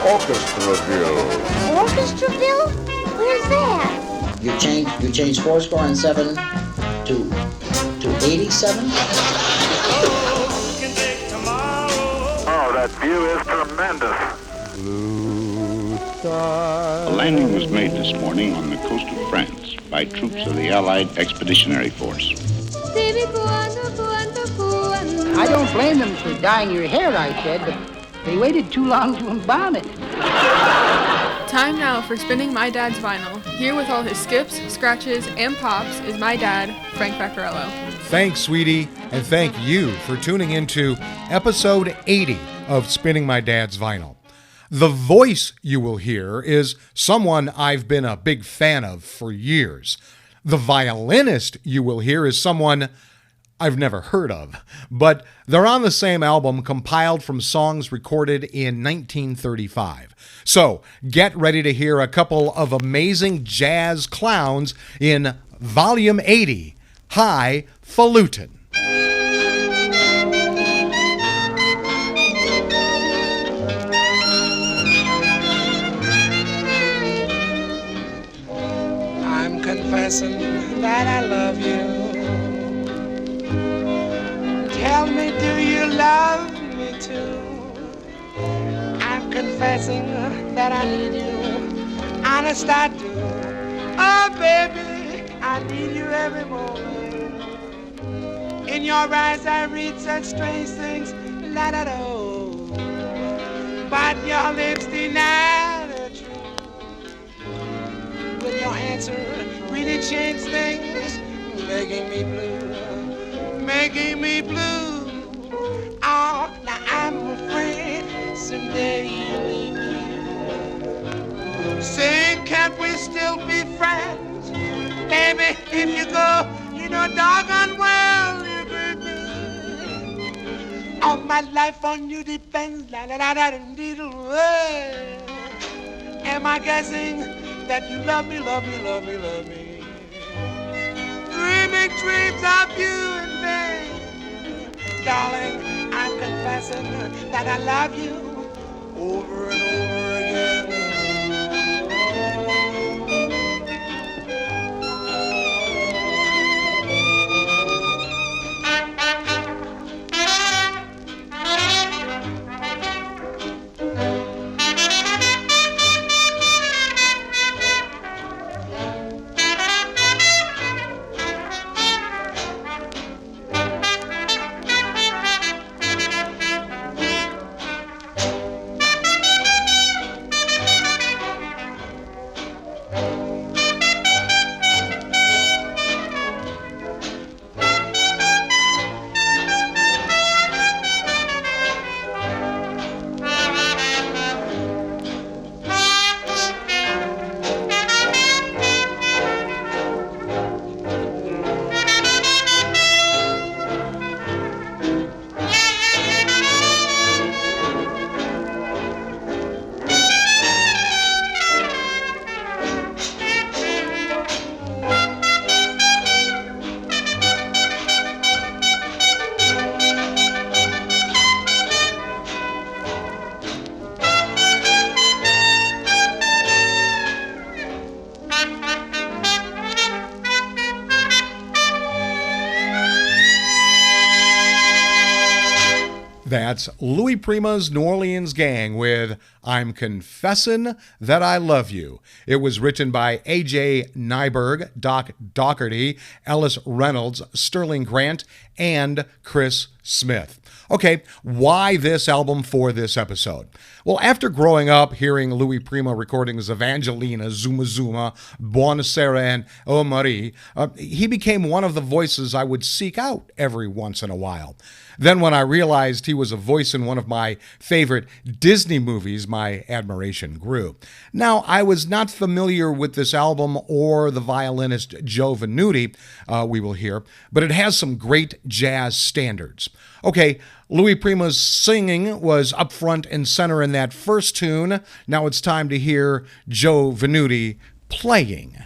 Orchestraville. Orchestraville? Where's that? You change four score and 7 to 87? Oh, that view is tremendous. A landing was made this morning on the coast of France by troops of the Allied Expeditionary Force. I don't blame them for dyeing your hair, I said, but they waited too long to embalm it. Time now for spinning my dad's vinyl. Here with all his skips, scratches, and pops is my dad, Frank Vaccarello. Thanks, sweetie, and thank you for tuning into episode 80 of Spinning My Dad's Vinyl. The voice you will hear is someone I've been a big fan of for years. The violinist you will hear is someone I've never heard of, but they're on the same album compiled from songs recorded in 1935. So get ready to hear a couple of amazing jazz clowns in Volume 80, Hi, Falutin. I'm confessing that I love you. Tell me, do you love me too? I'm confessing that I need you. Honest, I do. Oh, baby, I need you every moment. In your eyes, I read such strange things, la da do. But your lips deny the truth. With your answer, really change things, making me blue. Making me blue. Oh, now I'm afraid someday you'll leave me. Saying, can't we still be friends? Baby, if you go, you know doggone well you hurt me. All my life on you depends. La la la la dee doo. Am I guessing that you love me, love me, love me, love me? Dreaming dreams of you and me. Darling, I'm confessing that I love you over and over again. That's Louis Prima's New Orleans Gang with I'm Confessin' That I Love You. It was written by A.J. Neiburg, Daugherty, Ellis, Reynolds, Sterling Grant, and Chris Smith. Okay, why this album for this episode? Well, after growing up hearing Louis Prima recordings of Angelina, Zuma Zuma, Buonasera, and Oh Marie, he became one of the voices I would seek out every once in a while. Then when I realized he was a voice in one of my favorite Disney movies, my admiration grew. Now, I was not familiar with this album or the violinist Joe Venuti, we will hear, but it has some great jazz standards. Okay, Louis Prima's singing was up front and center in that first tune. Now it's time to hear Joe Venuti playing.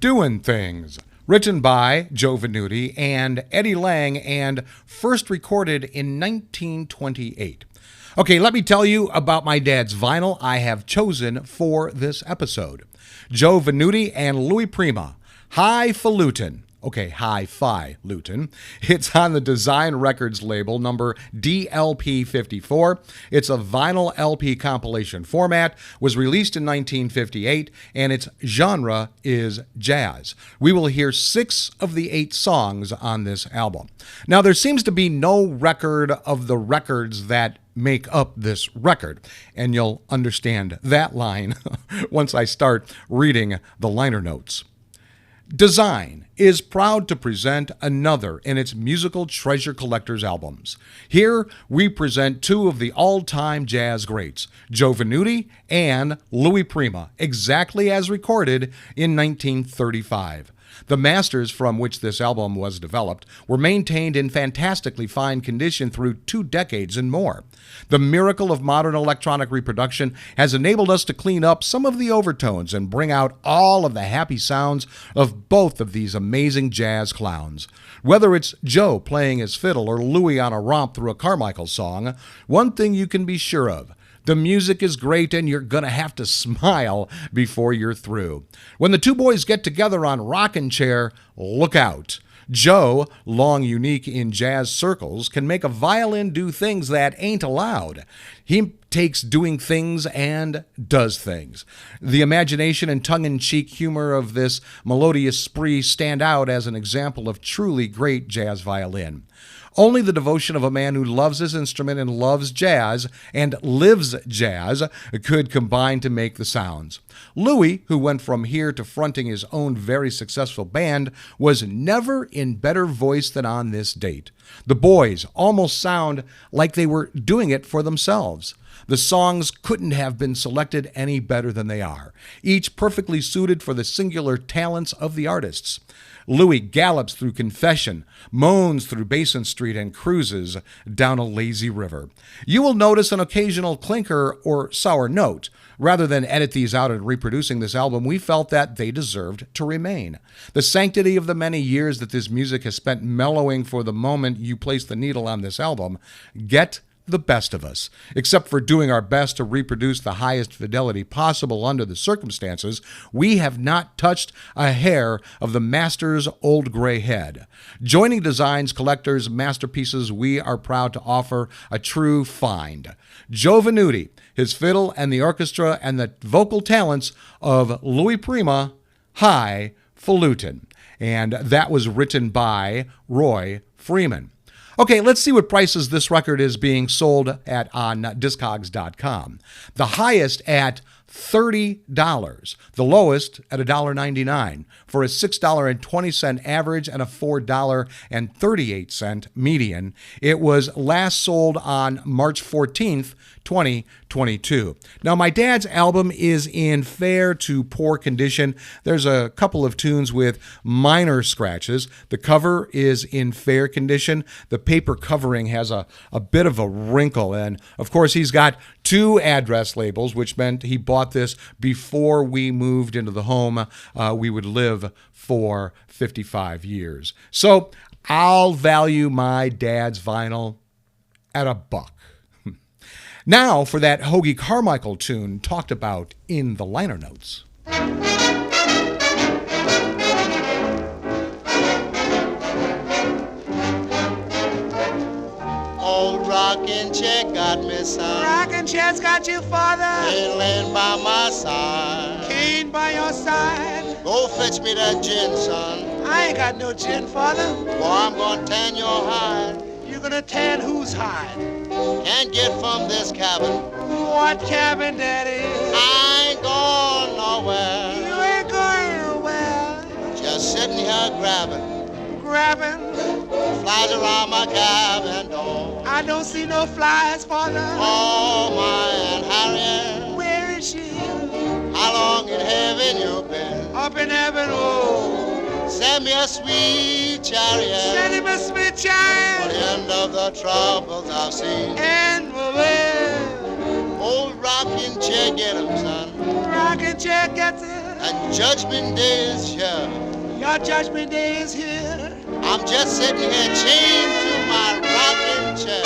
Doin Things, written by Joe Venuti and Eddie Lang and first recorded in 1928. Okay, let me tell you about my dad's vinyl I have chosen for this episode. Joe Venuti and Louis Prima, Hi Falutin. Okay, Hi-Fi Lootin. It's on the Design Records label, number DLP54. It's a vinyl LP compilation format, was released in 1958, and its genre is jazz. We will hear 6 of the 8 songs on this album. Now, there seems to be no record of the records that make up this record, and you'll understand that line once I start reading the liner notes. Design is proud to present another in its musical treasure collector's albums. Here we present 2 of the all-time jazz greats, Joe Venuti and Louis Prima, exactly as recorded in 1935. The masters from which this album was developed were maintained in fantastically fine condition through 2 decades and more. The miracle of modern electronic reproduction has enabled us to clean up some of the overtones and bring out all of the happy sounds of both of these amazing jazz clowns. Whether it's Joe playing his fiddle or Louis on a romp through a Carmichael song, one thing you can be sure of: the music is great and you're going to have to smile before you're through. When the 2 boys get together on Rockin' Chair, look out. Joe, long unique in jazz circles, can make a violin do things that ain't allowed. He takes doing things and does things. The imagination and tongue-in-cheek humor of this melodious spree stand out as an example of truly great jazz violin. Only the devotion of a man who loves his instrument and loves jazz and lives jazz could combine to make the sounds. Louis, who went from here to fronting his own very successful band, was never in better voice than on this date. The boys almost sound like they were doing it for themselves. The songs couldn't have been selected any better than they are, each perfectly suited for the singular talents of the artists. Louis gallops through Confession, moans through Basin Street, and cruises down a lazy river. You will notice an occasional clinker or sour note. Rather than edit these out in reproducing this album, we felt that they deserved to remain. The sanctity of the many years that this music has spent mellowing for the moment you place the needle on this album get the best of us. Except for doing our best to reproduce the highest fidelity possible under the circumstances, we have not touched a hair of the master's old gray head. Joining Design's collector's masterpieces, we are proud to offer a true find. Joe Venuti, his fiddle and the orchestra, and the vocal talents of Louis Prima, Hi Falutin. And that was written by Roy Freeman. Okay, let's see what prices this record is being sold at on Discogs.com. The highest at $30, the lowest at $1.99, for a $6.20 average and a $4.38 median. It was last sold on March 14th, 2022. Now, my dad's album is in fair to poor condition. There's a couple of tunes with minor scratches. The cover is in fair condition. The paper covering has a bit of a wrinkle, and of course he's got 2 address labels, which meant he bought this before we moved into the home we would live for 55 years. So I'll value my dad's vinyl at $1. Now for that Hoagie Carmichael tune talked about in the liner notes. Old rocking chair got me, son. Rocking chair's got you, father. Ain't laying by my side. Cane by your side. Go fetch me that gin, son. I ain't got no gin, father. Boy, I'm gonna tan your hide. You gonna tan whose hide? Can't get from this cabin. What cabin, Daddy? I ain't going nowhere. You ain't going nowhere. Just sitting here grabbing. Grabbing. Flies around my cabin door. I don't see no flies, father. Oh, my Aunt Harriet. Where is she? How long in heaven you been? Up in heaven, oh. Send me a sweet chariot. Send him a sweet For chariot. the end of the troubles I've seen. And we'll Old rocking chair, get him, son. rocking chair gets it. and Judgment Day is here. Your judgment day is here. I'm just sitting here chained to my rocking chair.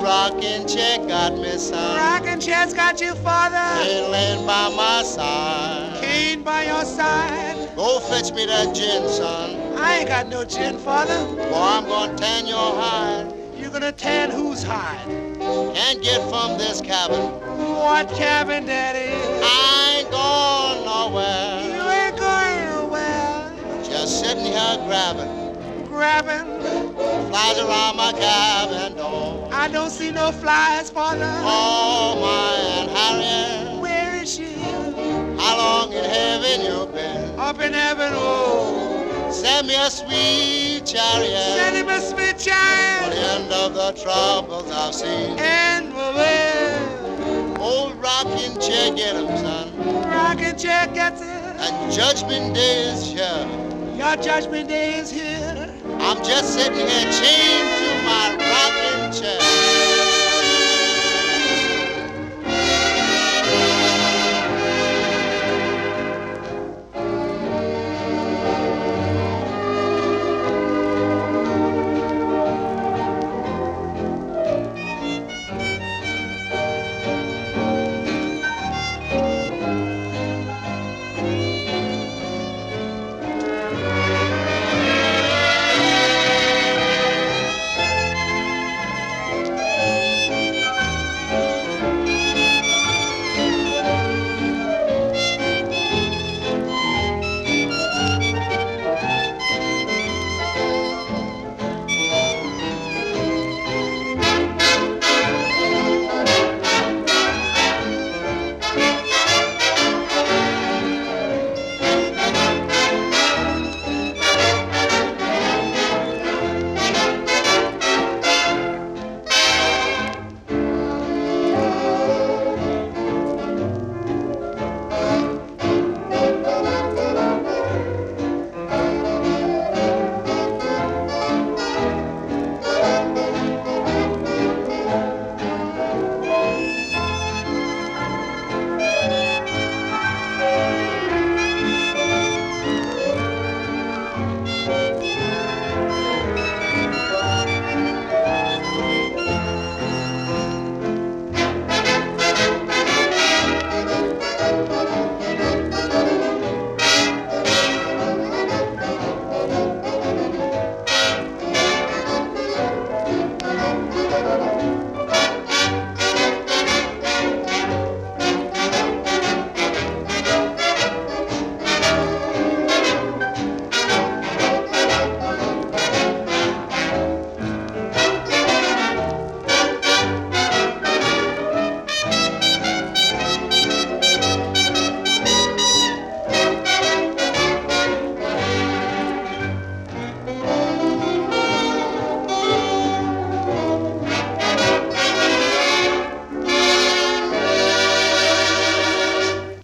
Rocking chair got me, son. Rocking chair's got you, father. Ain't laying by my side. Cane by your side. Go fetch me that gin, son. I ain't got no gin, father. Boy, I'm gonna tan your hide. You gonna tan whose hide? Can't get from this cabin. What cabin, Daddy? I ain't going nowhere. You ain't going nowhere. Just sitting here grabbing. Grabbing. Flies around my cabin door. I don't see no flies, father. Oh, my Aunt Harriet. Where is she? How long in heaven you been? Up in heaven, oh. Send me a sweet chariot. Send him a sweet chariot. For the end of the troubles I've seen. And where? Old rocking chair get him, son. Rocking chair gets it. And Judgment Day is here. Your judgment day is here. I'm just sitting here chained to my rocking chair.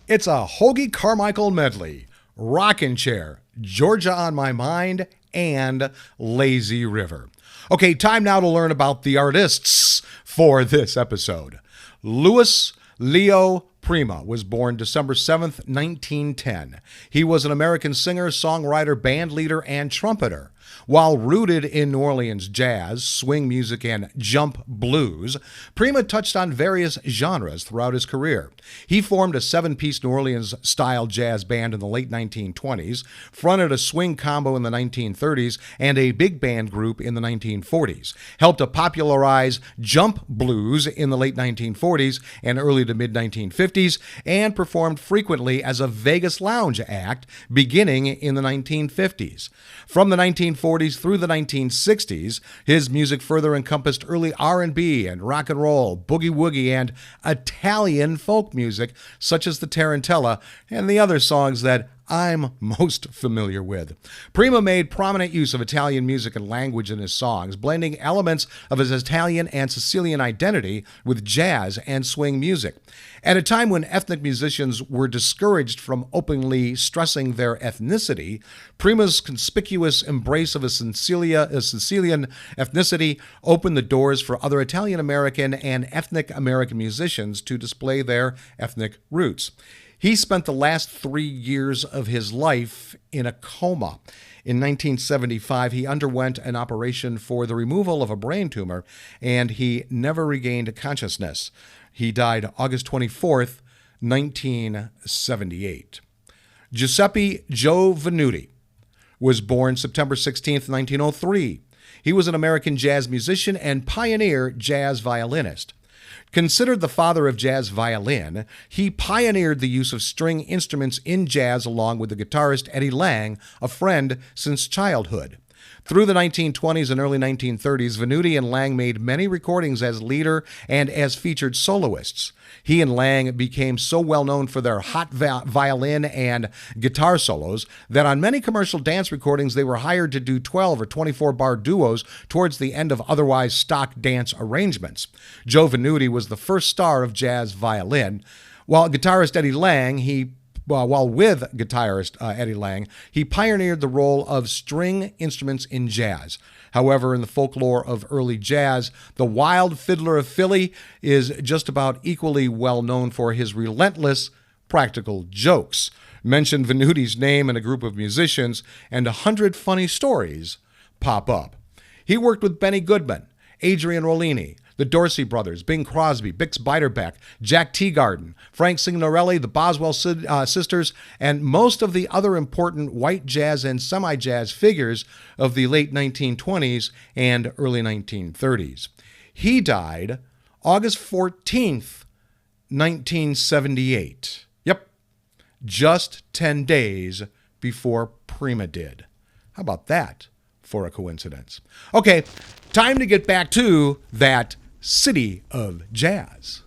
It's a Hoagie Carmichael medley, Rockin' Chair, Georgia on My Mind, and Lazy River. Okay, time now to learn about the artists for this episode. Louis Leo Prima was born December 7th, 1910. He was an American singer, songwriter, band leader, and trumpeter. While rooted in New Orleans jazz, swing music, and jump blues, Prima touched on various genres throughout his career. He formed a 7-piece New Orleans-style jazz band in the late 1920s, fronted a swing combo in the 1930s, and a big band group in the 1940s, helped to popularize jump blues in the late 1940s and early to mid-1950s, and performed frequently as a Vegas lounge act beginning in the 1950s. From the 1940s through the 1960s, his music further encompassed early R&B and rock and roll, boogie-woogie, and Italian folk music, such as the Tarantella and the other songs that I'm most familiar with. Prima made prominent use of Italian music and language in his songs, blending elements of his Italian and Sicilian identity with jazz and swing music. At a time when ethnic musicians were discouraged from openly stressing their ethnicity, Prima's conspicuous embrace of a Sicilian ethnicity opened the doors for other Italian-American and ethnic American musicians to display their ethnic roots. He spent the last 3 years of his life in a coma. In 1975, he underwent an operation for the removal of a brain tumor, and he never regained consciousness. He died August 24th, 1978. Giuseppe Joe Venuti was born September 16th, 1903. He was an American jazz musician and pioneer jazz violinist. Considered the father of jazz violin, he pioneered the use of string instruments in jazz along with the guitarist Eddie Lang, a friend since childhood. Through the 1920s and early 1930s, Venuti and Lang made many recordings as leader and as featured soloists. He and Lang became so well known for their hot violin and guitar solos that on many commercial dance recordings they were hired to do 12 or 24-bar duos towards the end of otherwise stock dance arrangements. Joe Venuti was the first star of jazz violin, while with guitarist Eddie Lang, he pioneered the role of string instruments in jazz. However, in the folklore of early jazz, the Wild Fiddler of Philly is just about equally well known for his relentless practical jokes. Mention Venuti's name in a group of musicians, and 100 funny stories pop up. He worked with Benny Goodman, Adrian Rollini, the Dorsey Brothers, Bing Crosby, Bix Beiderbecke, Jack Teagarden, Frank Signorelli, the Boswell Sisters, and most of the other important white jazz and semi-jazz figures of the late 1920s and early 1930s. He died August 14th, 1978. Yep, just 10 days before Prima did. How about that for a coincidence? Okay, time to get back to that City of Jazz.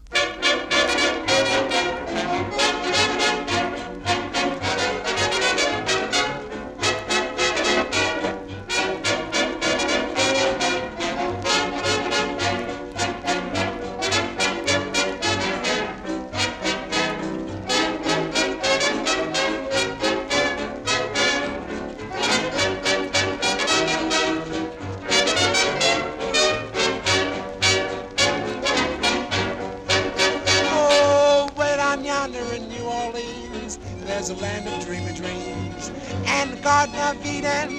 There's a land of dreamy dreams and Garden of Eden,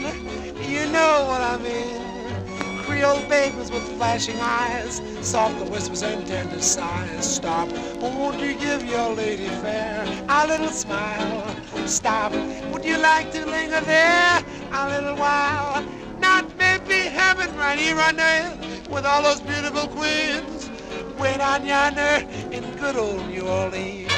you know what I mean. Creole babies with flashing eyes, soft whispers and tender sighs. Stop, won't you give your lady fair a little smile? Stop, would you like to linger there a little while? Not maybe heaven right here on earth with all those beautiful queens. Wait on yonder in good old New Orleans.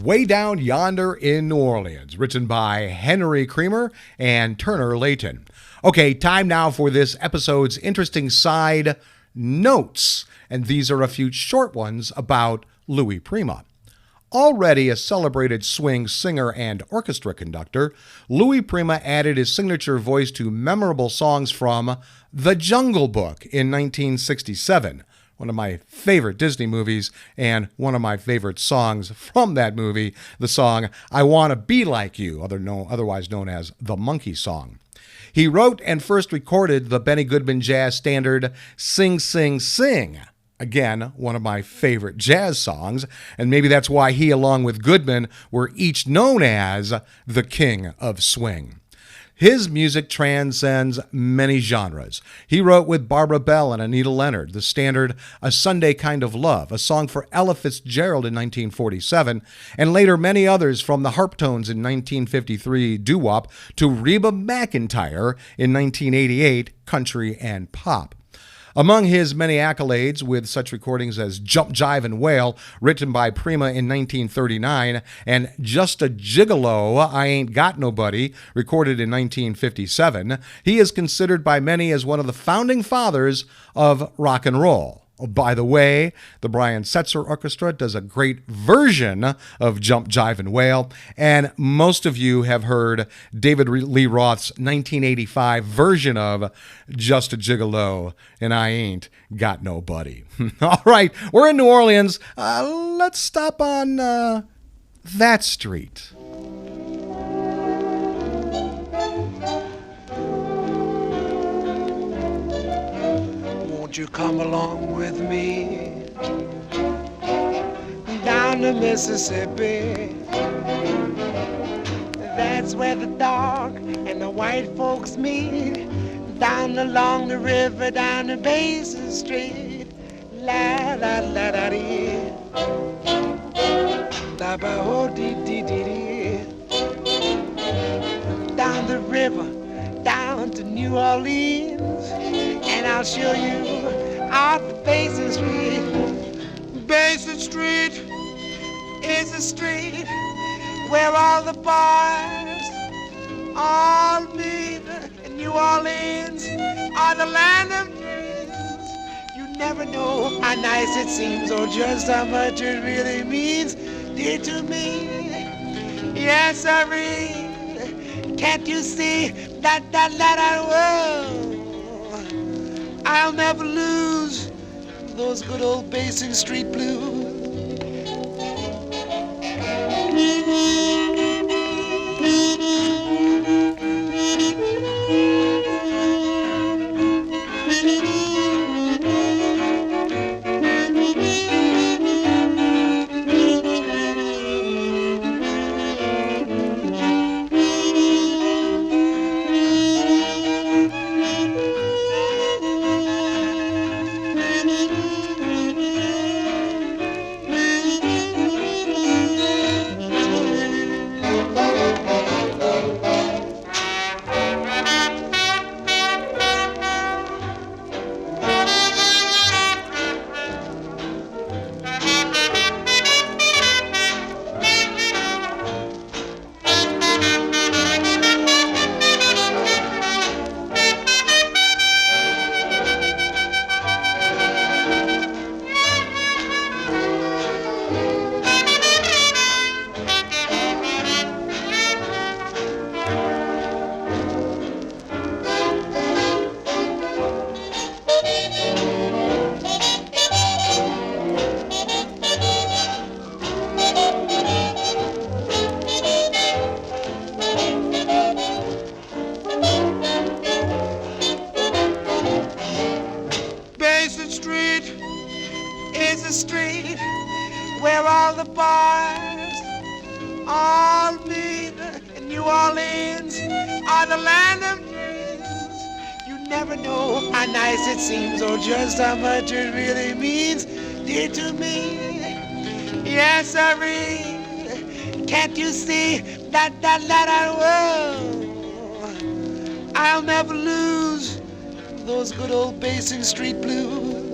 Way Down Yonder in New Orleans, written by Henry Creamer and Turner Layton. Okay, time now for this episode's interesting side notes, and these are a few short ones about Louis Prima. Already a celebrated swing singer and orchestra conductor, Louis Prima added his signature voice to memorable songs from The Jungle Book in 1967, one of my favorite Disney movies, and one of my favorite songs from that movie, the song I Want to Be Like You, otherwise known as the Monkey Song. He wrote and first recorded the Benny Goodman jazz standard Sing, Sing, Sing. Again, one of my favorite jazz songs, and maybe that's why he, along with Goodman, were each known as the King of Swing. His music transcends many genres. He wrote with Barbara Bell and Anita Leonard the standard A Sunday Kind of Love, a song for Ella Fitzgerald in 1947, and later many others from the Harptones in 1953 doo-wop to Reba McEntire in 1988 country and pop. Among his many accolades, with such recordings as Jump, Jive, and Wail, written by Prima in 1939, and Just a Gigolo, I Ain't Got Nobody, recorded in 1957, he is considered by many as one of the founding fathers of rock and roll. Oh, by the way, the Brian Setzer Orchestra does a great version of Jump, Jive, and Wail, and most of you have heard David Lee Roth's 1985 version of Just a Gigolo, and I Ain't Got Nobody. All right, we're in New Orleans. Let's stop on that street. Won't you come along with me down the Mississippi? That's where the dark and the white folks meet. Down along the river, down the Basin Street. La la la da dee, da ba ho dee dee dee dee. Down the river, down to New Orleans, and I'll show you out the Basin Street. Basin Street is a street where all the boys all meet. In New Orleans are the land of dreams. You never know how nice it seems or just how much it really means, dear, to me. Yes, sirree. Can't you see that world? I'll never lose those good old Basin Street blues. Just how much it really means, dear, to me. Yes, sirree. Can't you see that world? I'll never lose those good old Basin Street blues.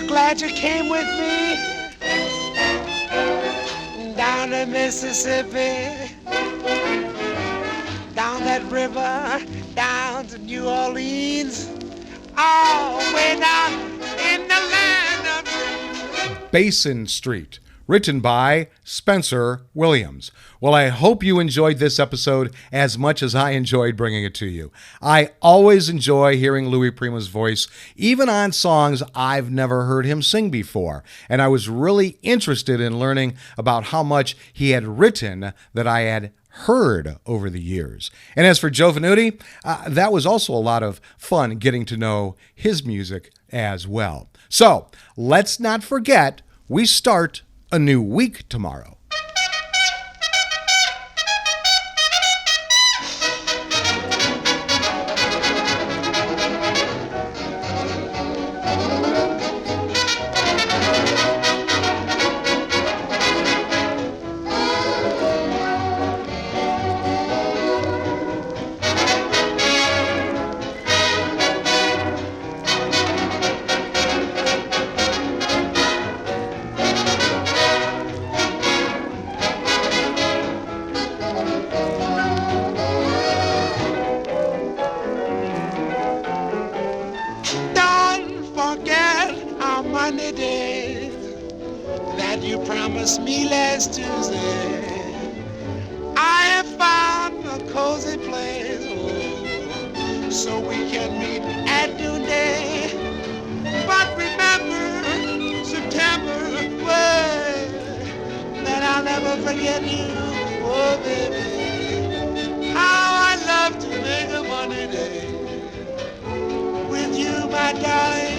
Glad you came with me down the Mississippi, down that river, down to New Orleans, all the way down in the land of Basin Street, written by Spencer Williams. Well, I hope you enjoyed this episode as much as I enjoyed bringing it to you. I always enjoy hearing Louis Prima's voice, even on songs I've never heard him sing before. And I was really interested in learning about how much he had written that I had heard over the years. And as for Joe Venuti, that was also a lot of fun getting to know his music as well. So let's not forget, we start a new week tomorrow. Me last Tuesday, I have found a cozy place, oh, so we can meet at noonday. But remember, September, well, that I'll never forget you, oh baby. How I love to make a money day with you, my darling.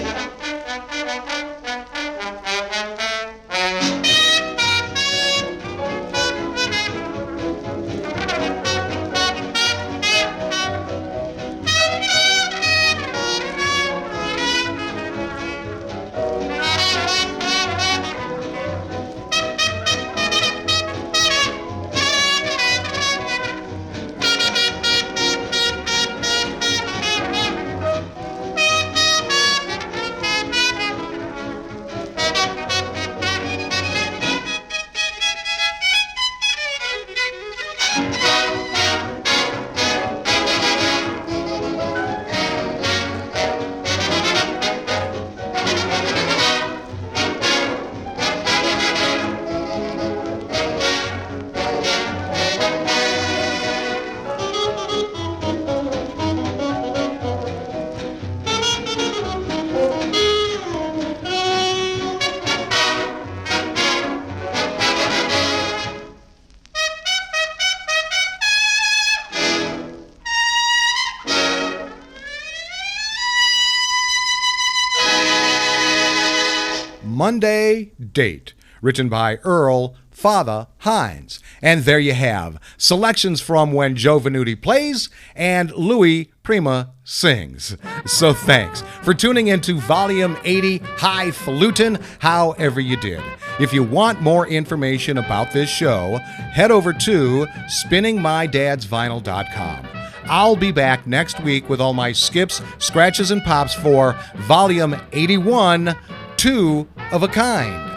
Monday Date, written by Earl Father Hines. And there you have selections from when Joe Venuti plays and Louis Prima sings. So thanks for tuning into Volume 80 High Falutin, however you did. If you want more information about this show, head over to spinningmydadsvinyl.com. I'll be back next week with all my skips, scratches, and pops for Volume 81, Two of a Kind.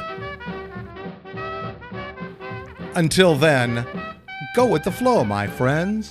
Until then, go with the flow, my friends.